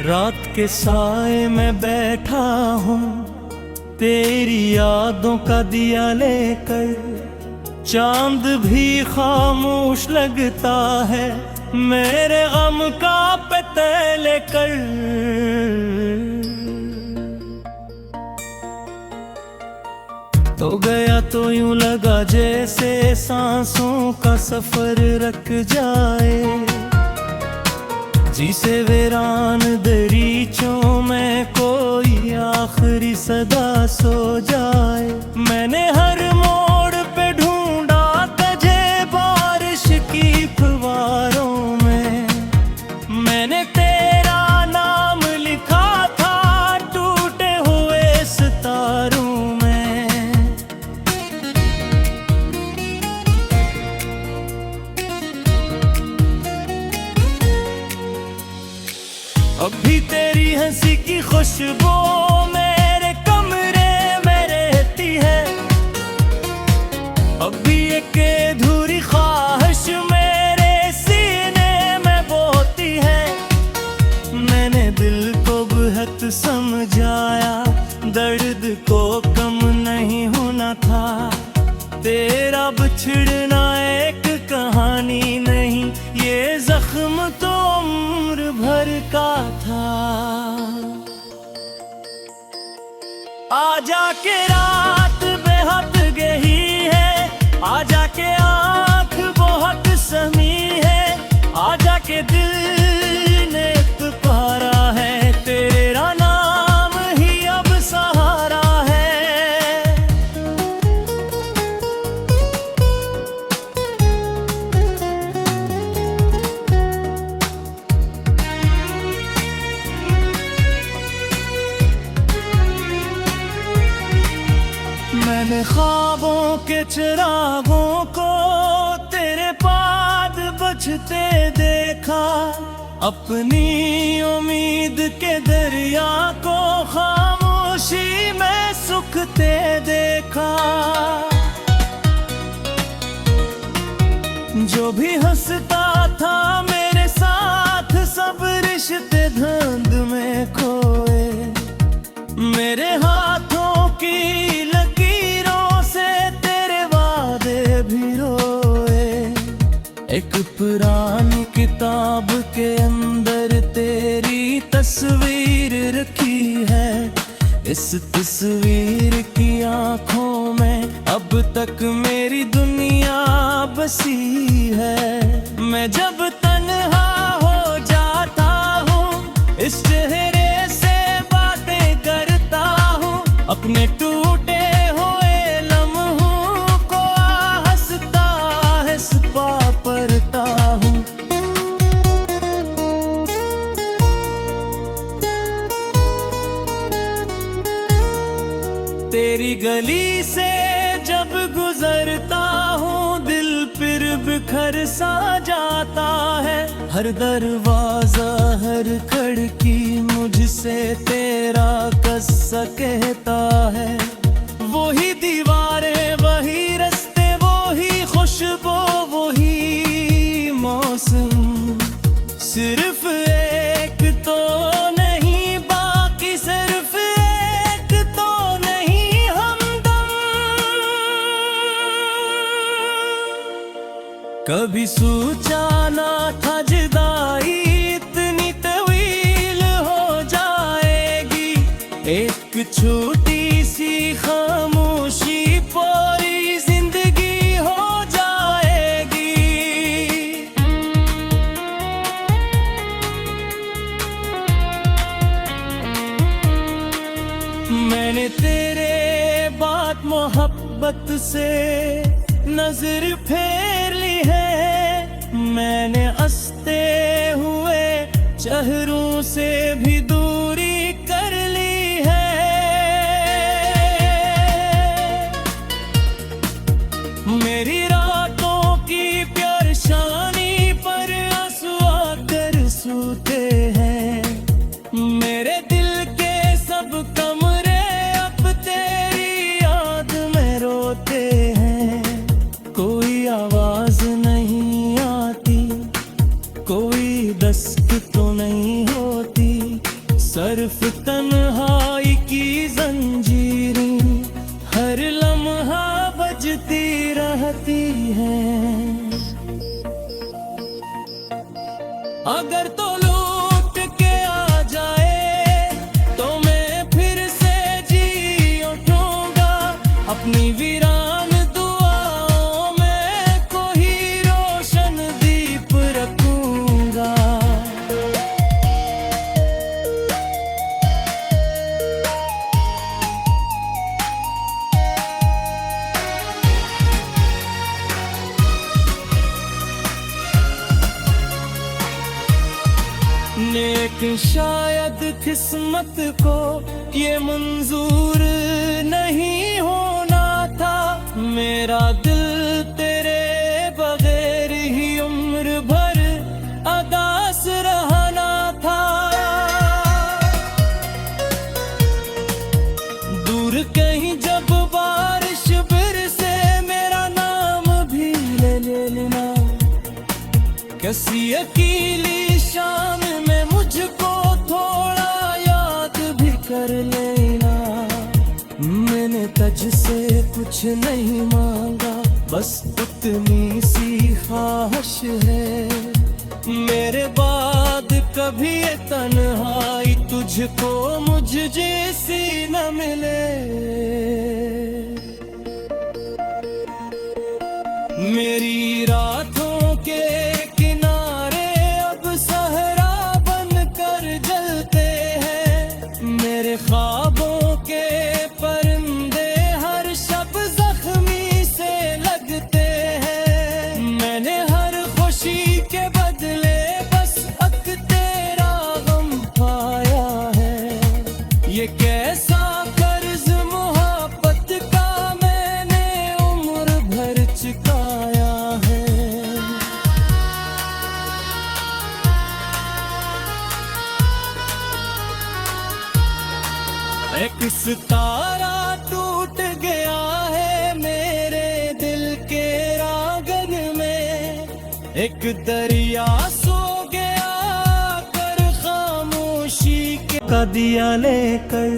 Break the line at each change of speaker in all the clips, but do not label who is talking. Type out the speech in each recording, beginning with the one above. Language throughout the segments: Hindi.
रात के साए में बैठा हूँ तेरी यादों का दिया लेकर, चांद भी खामोश लगता है मेरे गम का पता लेकर। तो गया तो यूं लगा जैसे सांसों का सफर रख जाए, जिसे वीरान दरीचों में कोई आखिरी सदा सो जाए। मैंने हर मोड़ पे ढूंढा तुझे बारिश की फुवारों में, मैंने तेरा नाम लिखा था टूटे हुए सितारों में। अभी तेरी हंसी की खुशबू मेरे कमरे में रहती है, अभी एक अधूरी ख्वाहिश मेरे सीने में बोती है। मैंने दिल को बहुत समझाया, दर्द को कम नहीं होना था। तेरा बिछड़ना एक कहानी नहीं, ये जख्म तो उम्र भर का था। आजा के रात बेहद गही है, आजा के आँख बहुत समी है, आजा के दिल ने पुकारा है, तेरा नाम ही अब सहारा है। मैंने ख्वाबों के चिरागों को तेरे पाद बजते देखा, अपनी उम्मीद के दरिया को खामोशी में सुखते देखा। जो भी हंसता था मेरे साथ, सब रिश्ते धुंध में खोए। मेरे हाथों की लकीरों से तेरे वादे भी रोए। एक पुरानी किताब के अंदर तेरी तस्वीर रखी है, इस तस्वीर की आंखों में अब तक मेरी दुनिया बसी है। मैं जब तन्हा हो जाता हूँ, इस चेहरे से बातें करता हूँ, अपने टूटे हुए लम्हों को हंसता हंसता पढ़ता हूँ। तेरी गली से जब गुजरता हूँ, दिल फिर बिखर सा जाता है। हर दरवाजा हर खिड़की मुझसे तेरा किस्सा कहता है। वही दीवारें वही रास्ते वही खुशबू वही मौसम, सिर्फ एक तो नहीं बाकी, सिर्फ एक तो नहीं हमदम। कभी सोचा ना था जुदाई इतनी तवील हो जाएगी, एक छोटी सी खामोशी पूरी जिंदगी हो जाएगी। मैंने तेरे बाद मोहब्बत से नजर फेर ली है, मैंने हंसते हुए चेहरों से भी दूरी कर ली है। मेरी रातों की परेशानी पर आंसू आकर सोते हैं, मेरे दिल के सब कमरे अब तेरी याद में रोते हैं। कोई आवाज नहीं आती, कोई दस्तक तो नहीं होती, सिर्फ तन्हाई की जंजीरें हर लम्हा बजती रहती हैं। अगर तो लौट के आ जाए तो मैं फिर से जी उठूंगा अपनी वीरान दुआओं में कोई रोशन दीप रखूंगा। लेकिन शायद किस्मत को ये मंजूर नहीं होना था, मेरा दिल तेरे बगैर ही उम्र भर अदास रहना था। दूर कहीं जब बारिश बरसे मेरा नाम भी ले लेना, किसी अकेली शाम में मुझको थोड़ा याद भी कर लेना। मैंने तुझसे कुछ नहीं मांगा, बस उतनी सी ख्वाहिश है, मेरे बाद कभी ये तन्हाई तुझको मुझ जैसी न मिले। मेरी रातों के किनारे अब सहरा बनकर जलते हैं, मेरे ख्वाबों के परिंदे हर शब जख्मी से लगते हैं। मैंने हर खुशी के बदले बस अक तेरा गम पाया है, ये कैसा कर्ज मोहब्बत का मैंने उम्र भर चुकाया है। एक सितारा टूट गया है मेरे दिल के रागन में, एक दरिया सो गया कर खामोशी का दिया लेकर,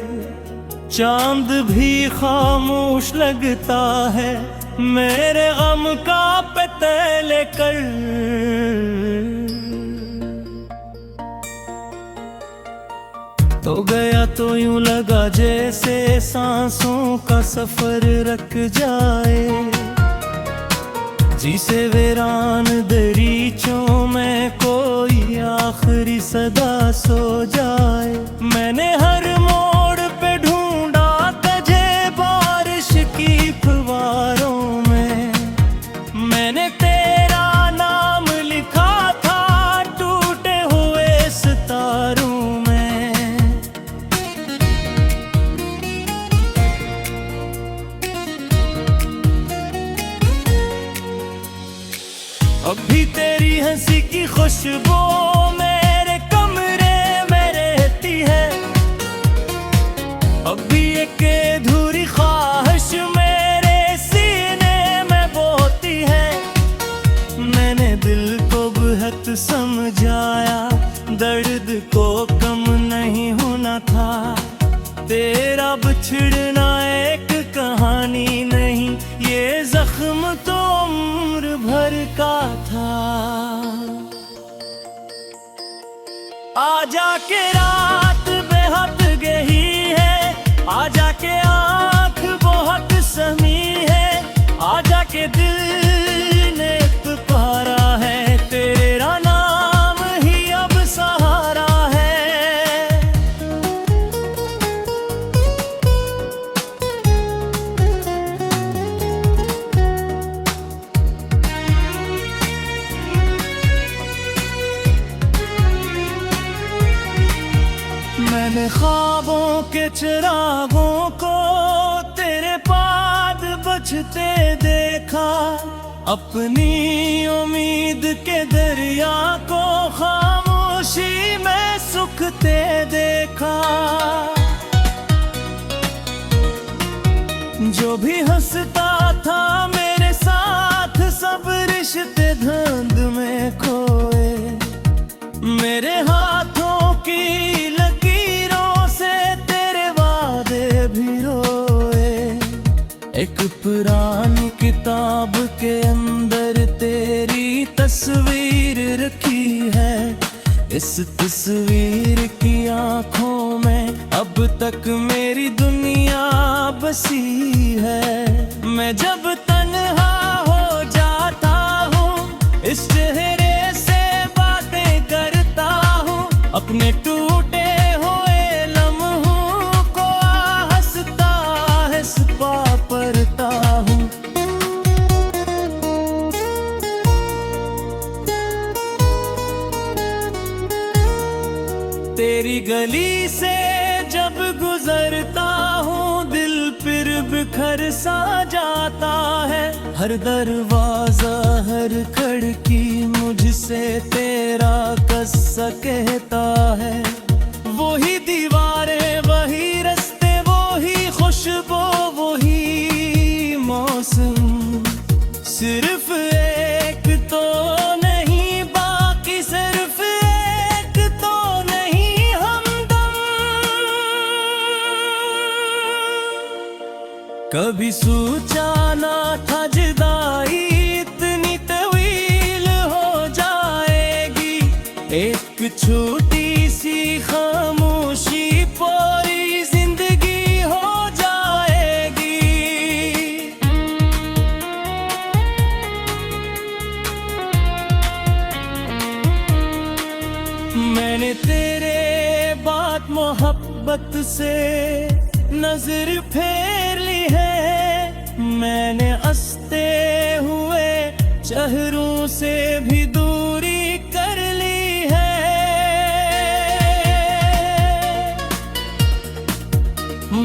चांद भी खामोश लगता है मेरे गम का पता लेकर। तो गया तो यूं लगा जैसे सांसों का सफर रख जाए, जिसे वीरान दरीचों में कोई आखिरी सदा सो जाए। मैंने हर मोड़ पे ढूंढा तुझे बारिश की फुवारों में, मैंने तेरा नाम लिखा था टूटे हुए सितारों में। अब भी तेरी हंसी की खुशबू मेरे कमरे में रहती है, अब भी एक अधूरी ख्वाहिश मेरे सीने में बोती है। मैंने दिल को बहुत समझाया, दर्द को कम नहीं होना था, तेरा बिछड़ना एक कहानी नहीं, ये जख्म तो उम्र भर का था। आजा के रात बेहद गही है, आजा के आँख बहुत समी है, आजा के दिल ने पुकारा है, तेरा नाम ही अब सहारा है। मैंने ख्वाबों के चिरागों को तेरे पाद बचते देखा, अपनी उम्मीद के दरिया को खामोशी में सुखते देखा। जो भी हंसता था मेरे साथ सब रिश्ते धुंध में खोए, मेरे हाथों की लकीरों तक मेरी दुनिया बसी है। मैं जब तन्हा हो जाता हूँ इस चेहरे से बातें करता हूँ, अपने टूटे हुए लम्हों को हंसता हंसता पढ़ता हूँ। तेरी गली से जब गुजरता हूँ दिल फिर बिखर सा जाता है। हर दरवाजा हर खिड़की मुझसे तेरा किस्सा कहता है। वही दीवारें वही रास्ते वही खुशबू वही मौसम, सिर्फ एक तो नहीं बाकी सिर्फ एक तो नहीं हमदम। कभी सोचा ना था जुदाई इतनी तवील हो जाएगी, एक छोटी सी खामोशी पूरी जिंदगी हो जाएगी। मैंने तेरे बात मोहब्बत से नजर फेर ली है। मैंने हंसते हुए चेहरों से भी दूरी कर ली है।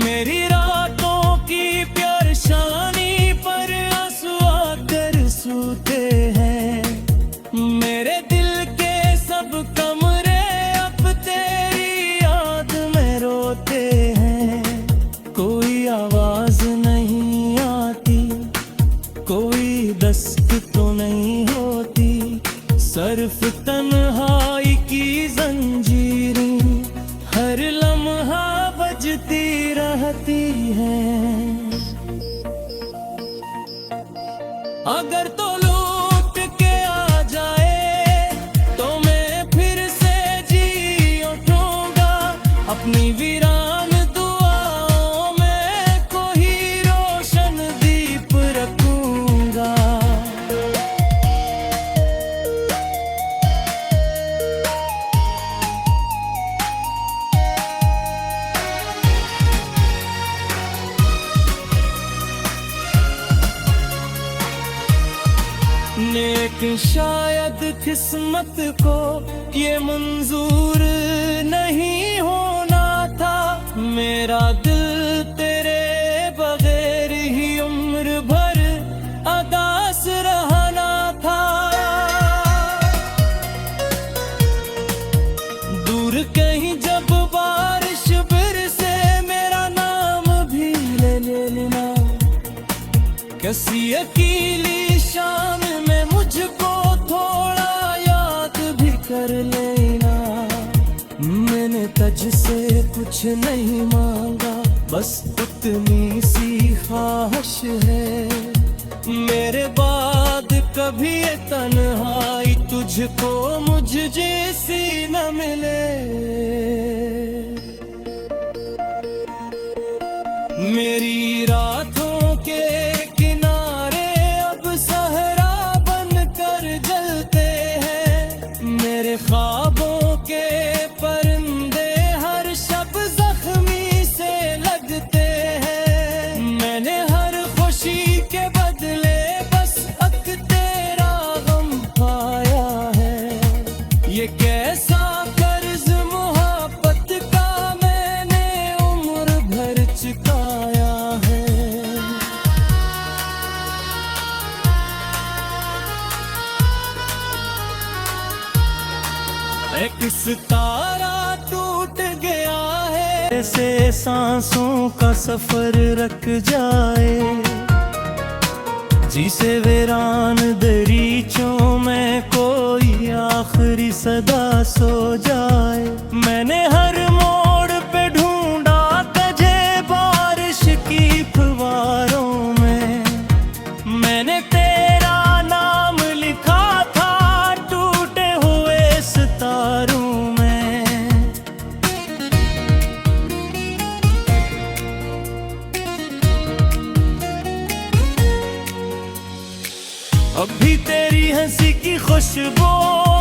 मेरी रातों की परेशानी पर आंसू आकर सूते हैं। मेरे दिल के सब कमरे अब तेरी याद में रोते हैं। कोई आवाज नहीं आती कोई दस्त तो नहीं होती, सिर्फ तन्हाई की जंजीरें हर लम्हा बजती रहती हैं। अगर तो लौट के आ जाए तो मैं फिर से जी उठूंगा, अपनी वीरान दुआओं में कोई रोशन दीप रखूंगा। लेकिन शायद किस्मत को ये मंजूर नहीं होना था। मेरा दिल तेरे बगैर ही उम्र भर अदास रहना था। दूर कहीं जब बारिश बरसे मेरा नाम भी ले लेना, किसी अकेली शाम में मुझको थोड़ा याद भी कर लेना। मैंने तुझसे कुछ नहीं मांगा बस उतनी सी ख्वाहिश है। मेरे बाद कभी ये तन्हाई तुझको मुझ जैसी न मिले। मेरी रातों के किनारे अब सहरा बनकर जलते हैं। मेरे ख्वाबों के परिंदे हर शब जख्मी से लगते हैं। मैंने हर खुशी के बदले बस अक तेरा गम पाया है। ये कैसा कर्ज मोहब्बत का मैंने उम्र भर चुकाया है। एक सितारा टूट गया है, ऐसे सांसों का सफर रख जाए। जिसे वीरान दरीचों में कोई आखिरी सदा सो जाए। मैंने हर मोड़ पे ढूंढा तुझे बारिश की फुवारों में। मैंने तेरा नाम लिखा था टूटे हुए सितारों में। खुशबू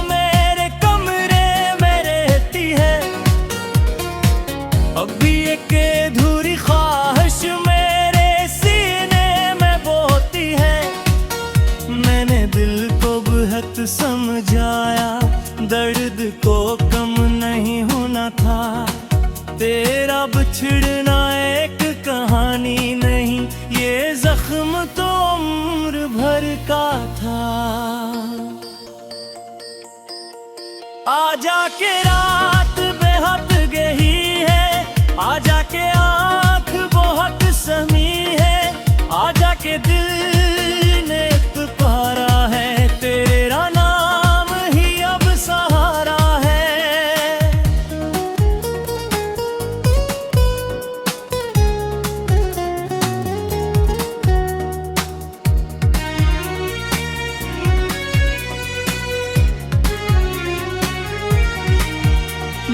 मेरे कमरे में रहती है। अभी एक अधूरी ख्वाहिश मेरे सीने में बोती है। मैंने दिल को बहुत समझाया, दर्द को कम नहीं होना था। तेरा बिछड़ना एक कहानी नहीं, ये जख्म तो उम्र भर का था। आजा के रात बेहद गही है, आजा के आँख बहुत समी है, आजा के दिल ने पुकारा है, तेरा नाम ही अब सहारा है।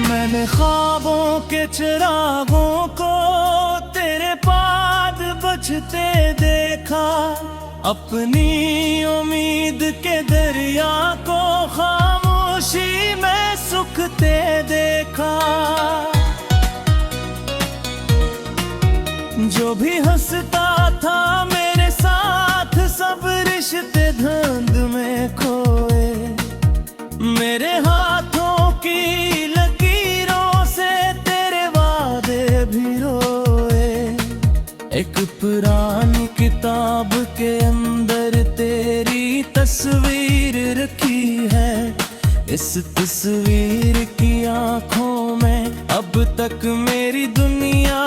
मैंने ख्वाबों के चिरागों को तेरे पाद बजते देखा, अपनी उम्मीद के दरिया को खामोशी में सूखते देखा। जो भी हंसता था मेरे साथ, सब रिश्ते धुंध में खोए। मेरे हाथों की लकीरों से तेरे वादे भी रोए। एक पुरानी किताब के अंदर तेरी तस्वीर रखी है, इस तस्वीर की आंखों में अब तक मेरी दुनिया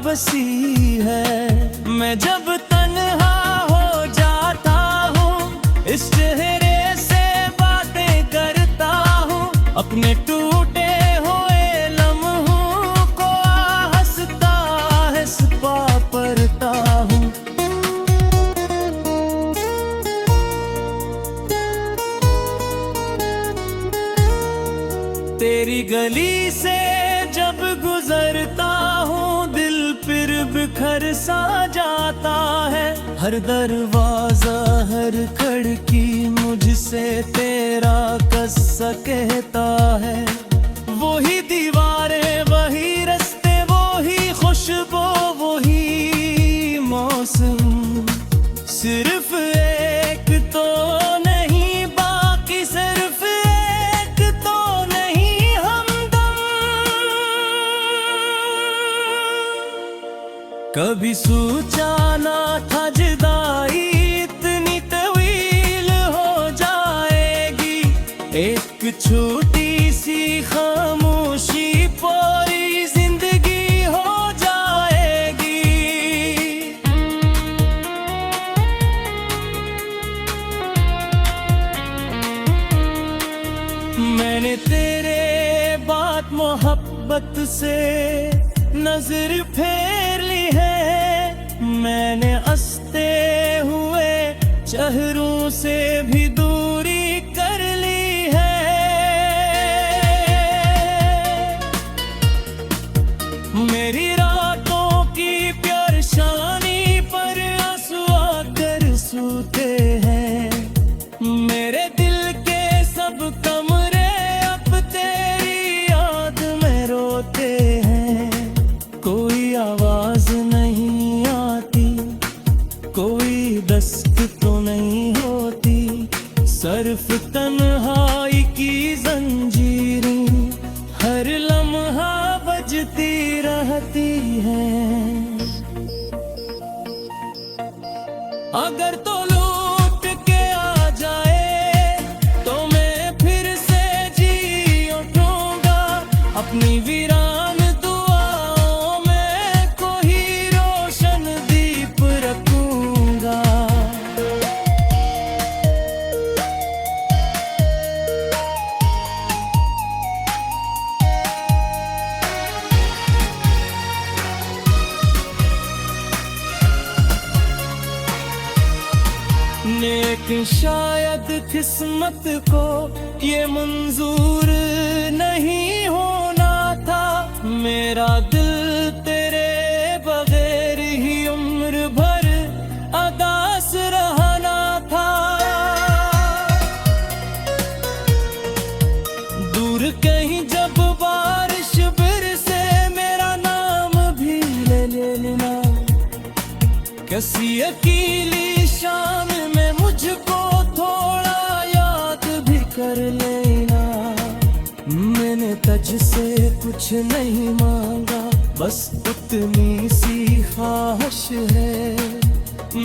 बसी है। मैं जब तन्हा हो जाता हूँ, इस चेहरे से बातें करता हूँ, अपने टूटे हुए लम्हों को हंसता हंसता पढ़ता हूँ। तेरी गली से जब गुजरता हूँ, दिल फिर बिखर सा जाता है। हर दरवाजा हर खिड़की मुझसे तेरा किस्सा कहता है। वही दीवारें वही रास्ते, वही खुशबू वही मौसम, सिर्फ एक तो नहीं बाकी, सिर्फ एक तो नहीं हमदम। कभी सोचा ना था जुदाई इतनी तवील हो जाएगी, एक छोटी सी खामोशी पूरी जिंदगी हो जाएगी। मैंने तेरे बात मोहब्बत से नजर फेर ली है, मैंने हंसते हुए चेहरों से भी दूरी कर ली है। मेरी रातों की परेशानी पर आंसू आकर सूते हैं। मेरे दिल के सब कमरे अब तेरी याद में रोते हैं। कोई आवाज नहीं आती, कोई दस्तक तो नहीं होती, सिर्फ तन्हाई की जंजीरें हर लम्हा बजती रहती हैं। अगर तो लौट के आ जाए तो मैं फिर से जी उठूंगा, अपनी वीरान दुआओं में कोई रोशन दीप रखूंगा। लेकिन शायद किस्मत को ये मंजूर नहीं होना था, मेरा दिल तेरे बगैर ही उम्र भर अदास रहना था। किसी अकेली शाम में मुझको थोड़ा याद भी कर लेना। मैंने तुझसे कुछ नहीं मांगा, बस उतनी सी ख्वाहिश है।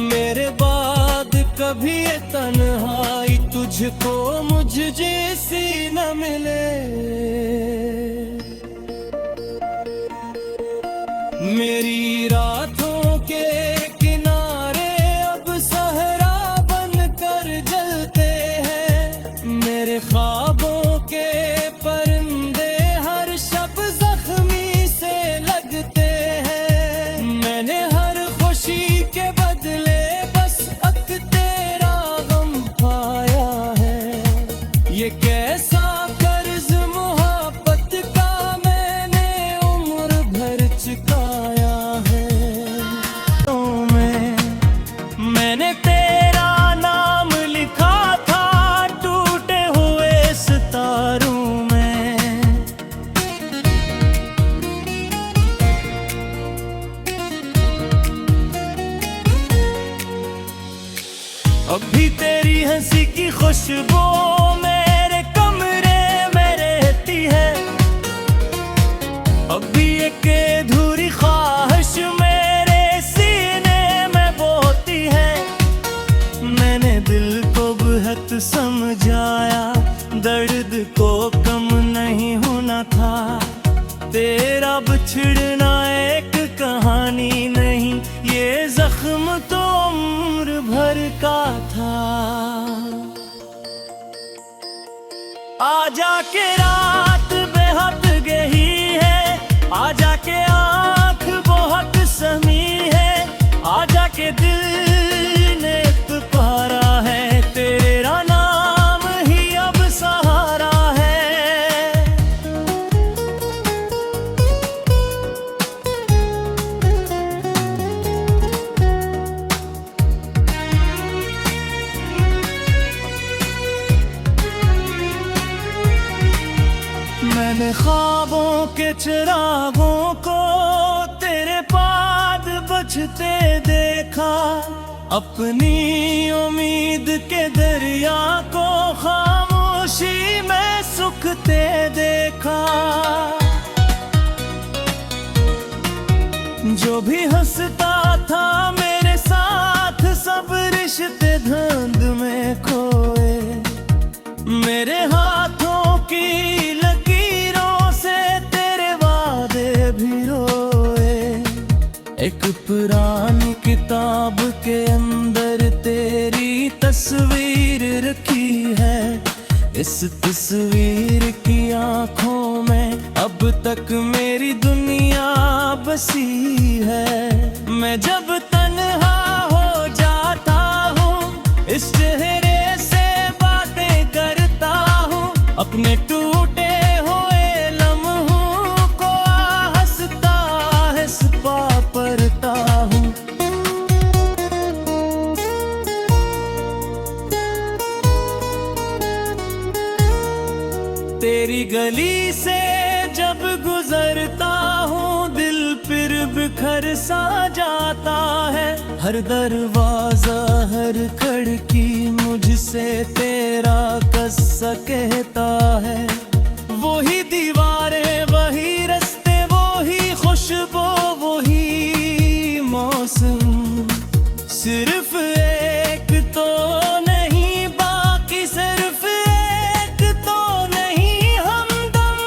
मेरे बाद कभी ये तन्हाई तुझको मुझ जैसी न मिले। मेरी रातों के किनारे अब सहरा बनकर जलते हैं। मेरे ख्वाबों के परिंदे हर शब जख्मी से लगते हैं। मैंने हर खुशी के बदले बस अक तेरा गम पाया है। ये कैसा कर्ज मोहब्बत का मैंने उम्र भर चुकाया है। तो मैंने तेरा नाम लिखा था टूटे हुए सितारों में। अभी तेरी हंसी की खुशबू मेरे कमरे में रहती है। अभी एक अधूरी ख्वाहिश मेरे सीने में बोती है। मैंने दिल को बहुत समझाया, दर्द को कम नहीं होना था। तेरा बिछड़ना एक कहानी नहीं, ये जख्म तो उम्र भर का था। आजा के रात बेहद गही है, आजा के आँख बहुत समी है, आजा के दिल ने पुकारा है। तेरा नाम ही अब सहारा है। मैंने ख्वाबों के चिरागों को तेरे पाद बजते देखा। अपनी उम्मीद के दरिया को खामोशी में सूखते देखा। जो भी हंसता था मेरे साथ सब रिश्ते धुंध में खोए। मेरे हाथों की लकीरों से तेरे वादे भी रोए। एक पुरानी किताब के अंदर तेरी तस्वीर रखी है। इस तस्वीर की आंखों में अब तक मेरी दुनिया बसी है। मैं जब तन्हा हो जाता हूँ इस चेहरे से बातें करता हूँ। अपने टूटे हुए लम्हों को हंसता हंसता पढ़ता हूँ। तेरी गली से जब गुजरता हूँ दिल फिर बिखर सा जाता है। हर दरवाजा हर खिड़की मुझसे तेरा किस्सा कहता है। वही दीवारें वही रास्ते वही खुशबू वही मौसम। सिर्फ एक तो नहीं बाकी सिर्फ एक तो नहीं हमदम।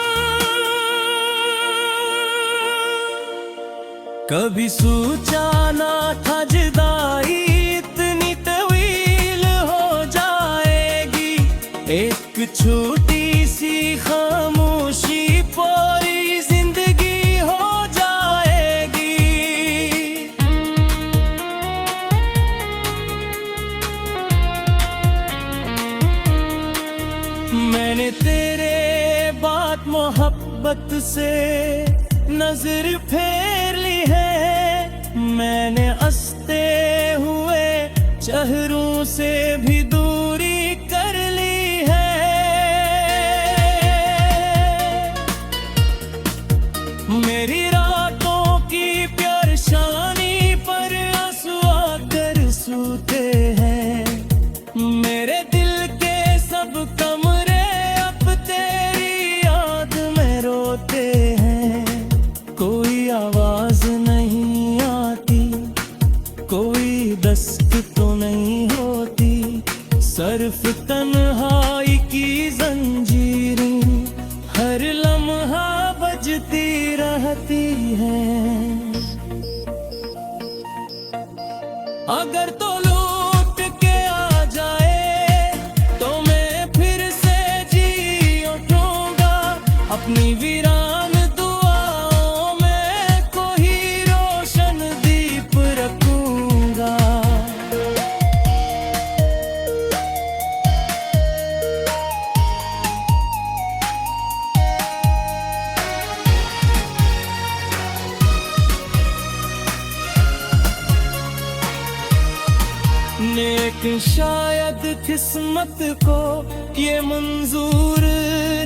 कभी सोचा ना था जुदाई इतनी तवील हो जाएगी। एक छोटी सी खामोशी पूरी जिंदगी हो जाएगी। मैंने तेरे बाद मोहब्बत से नजर फेर ली है। मैंने हंसते हुए चेहरों से भी दूरी कर ली है। मेरी रातों की प्यार शानी पर आंसू आ सिर्फ तन्हाई की जंजीरें हर लम्हा बजती रहती है। अगर तो लौट के आ जाए तो मैं फिर से जी उठूंगा अपनी वीरान दुआओं में कोई रोशन दीप रखूंगा। नेक शायद किस्मत को ये मंजूर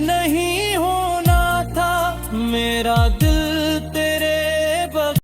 नहीं होना था, मेरा दिल